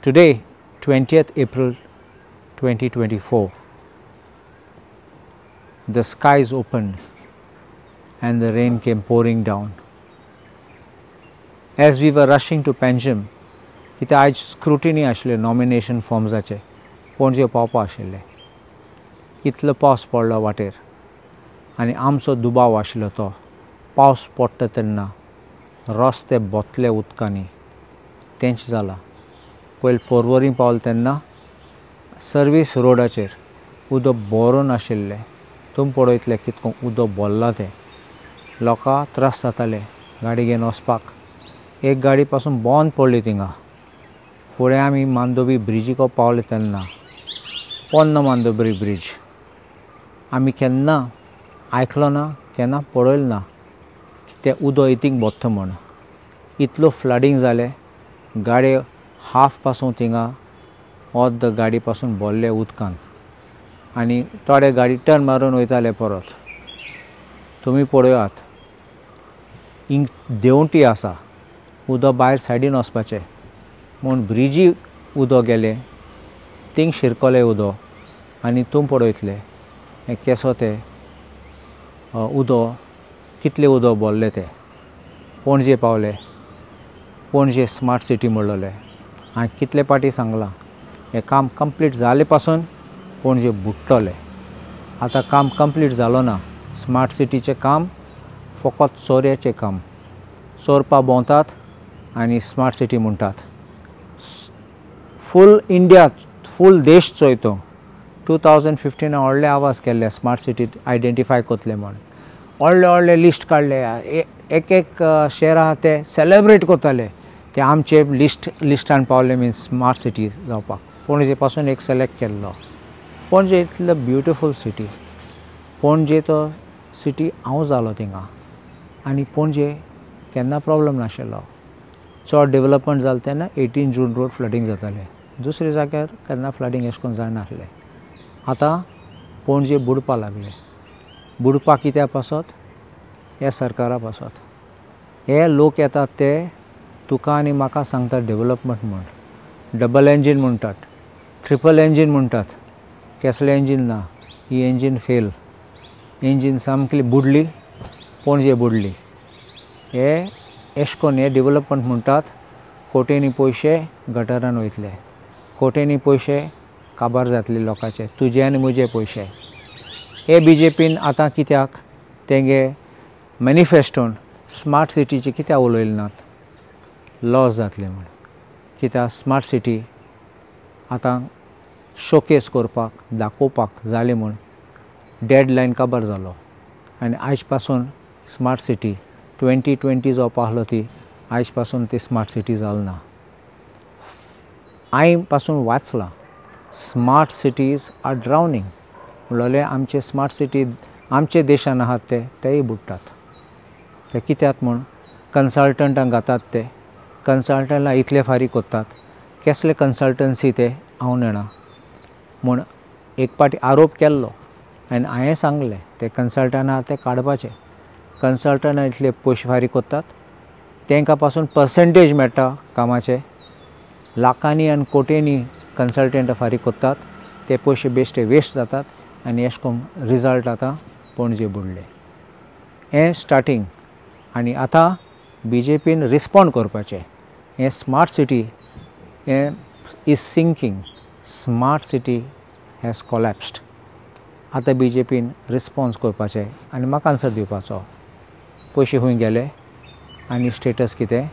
Today, 20th April 2024, the skies opened and the rain came pouring down. As we were rushing to Panjim, कितें आज scrutiny आशिल्ले nomination फॉर्म्साचे पणजे पावपा आशिल्ले. इतलो पावस पडलो वाटेर आनी आमचो दुबाव आशिल्लो तो पावस पडटा तेन्ना रस्ते बोतले उदकांनी तेंच जाला. पयलीं पर्वरी पावले तेन्ना सर्वीस रोडाचेर उदक भरून आशिल्लें. तुमी पळयतले कितको उदक भरला तें. लोकां त्रास जाताले गाडी घेवन वचपाक. एक गाडी पासून बंद पडली थिंगा. फुडें आमी मांदोबी ब्रिजीको पावले तेन्ना पोन्न मांदोबरी ब्रीज आमी केन्ना आयकलो ना, केन्ना पळयलो ना तें उदक इतींग बसता म्हूण. इतलो फ्लडींग जालें. गाडयो हाफ पासून थिंगा अर्द गाडी पासून भरले उदकान आनी थोडे गाडी टर्न मारून वयताले परत. तुमी पळयात हिंग देंवटी आसा, उदक भायर सायडीन वचपाचें म्हूण ब्रिजी उदक गेलें, थिंग शिरकलें उदक आनी तुमी पळयतले हें केसो तें उदक कितलें उदक भरलें तें. पणजे पावले, पणजे स्मार्ट सिटी म्हणलें. हांवें कितले पाटी सांगलां हें काम कंप्लीट जाले पासून पणजे बुडटलें. आतां काम कंप्लीट जालो ना. स्मार्ट सिटीचें काम फकत चोरयाचें काम. चोरपा भोंवतात आनी स्मार्ट सिटी म्हणटात. फूल इंडिया, फूल देश चोयतो. 2015 व्हडले आवाज केल्ले स्मार्ट सिटी आयडेंटिफाय कोतले म्हूण. व्हडले लिस्ट काडले. एक शहर आहा ते सेलेब्रेट कोताले ते आमचे लिस्टान पावले मिन्स स्मार्ट सिटी जावपाक. पणजे पासून एक सिलेक्ट केल्लो. पणजे इतलो ब्युटिफूल सिटी. पणजे तो सिटी हांव जालो थिंगा आनी पणजे केन्ना प्रॉब्लम नाशिल्लो. चड डेवलपमेंट जालें तेन्ना 18 जून रोड फ्लडींग जातालें. दुसरे जाग्यार केन्ना फ्लडींग अशें करून जायनासलें. आतां पणजे बुडपा लागले. बुडपा कित्याक पासत? ह्या सरकारा पासत. हे लोक येतात ते तुका आनी म्हाका सांगतात डेवलपमेंट म्हूण. डबल इंजीन म्हणटात, ट्रिपल इंजीन म्हणटात. कसलें इंजीन ना. ही इंजीन फेल. इंजीन सामकी बुडली, पणजे बुडली. हे अशें करून हे डेवलपमेंट म्हणटात. कोटेनी पयशे गटारान वयतले. कोटेनी पयशे काबार जातले लोकांचे, तुजे आनी म्हजे पयशे. हे BJPन आतां कित्याक तेंगे मॅनिफेस्टोन स्मार्ट सिटीचे कित्याक उलयले नात? लॉस जातले म्हूण. कित्याक स्मार्ट सिटी आतां शोकेस करपाक दाखोवपाक जाली म्हूण डेडलायन काबार जालो आनी आयज पासून स्मार्ट सिटी 2020 जावपा आसलो ती आयज पासून ती स्मार्ट सिटी जाली ना. हांवें पासून वाचलां स्मार्ट सिटीज आर ड्रावनींग म्हणलें. आमचे स्मार्ट सिटी आमचे देशान आहात तेय बुडटात. ते कित्याक म्हूण कन्सल्टंटांक घातात ते कन्सल्टंटां इतले फारीक कोत्तात. कसले कन्सल्टन्सी ते हांव नेणा म्हूण एक पाटी आरोप केल्लो आनी हांवें सांगलें ते कन्सल्टंट आहा ते काडपाचे. कन्सल्टंटां इतले पयशे फारीक कोत्तात. तांकां पासून पर्सेंटेज मेळटा कामाचे. लाखांनी आनी कोटेनी कन्सल्टंटां फारीक कोत्तात. ते पयशे बेश्टे वेस्ट जातात आनी अशें करून रिजल्ट आतां पणजे बुडले. हें स्टार्टींग आनी आतां BJPन रिस्पॉन्ड करपाचें. हें स्मार्ट सिटी हें is sinking. Smart city has collapsed. आतां BJPन रिस्पॉन्स करपाचें आनी म्हाका आन्सर दिवपाचो. पयशे खंय गेले आनी स्टेटस कितें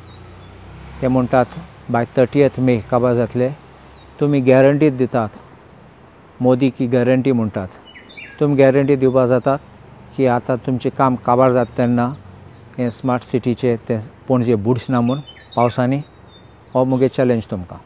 ते म्हणटात बाय 30th मे काबार जातले. तुमी गॅरंटी दितात. मोदी की गॅरंटी म्हणटात. तुमी गॅरंटी दिवपा जातात की आतां तुमचें काम काबार जाता तेन्ना हें स्मार्ट सिटीचें तें पणजे बुडचना म्हूण पावसांनी. हो मुगे चॅलेंज तुमकां.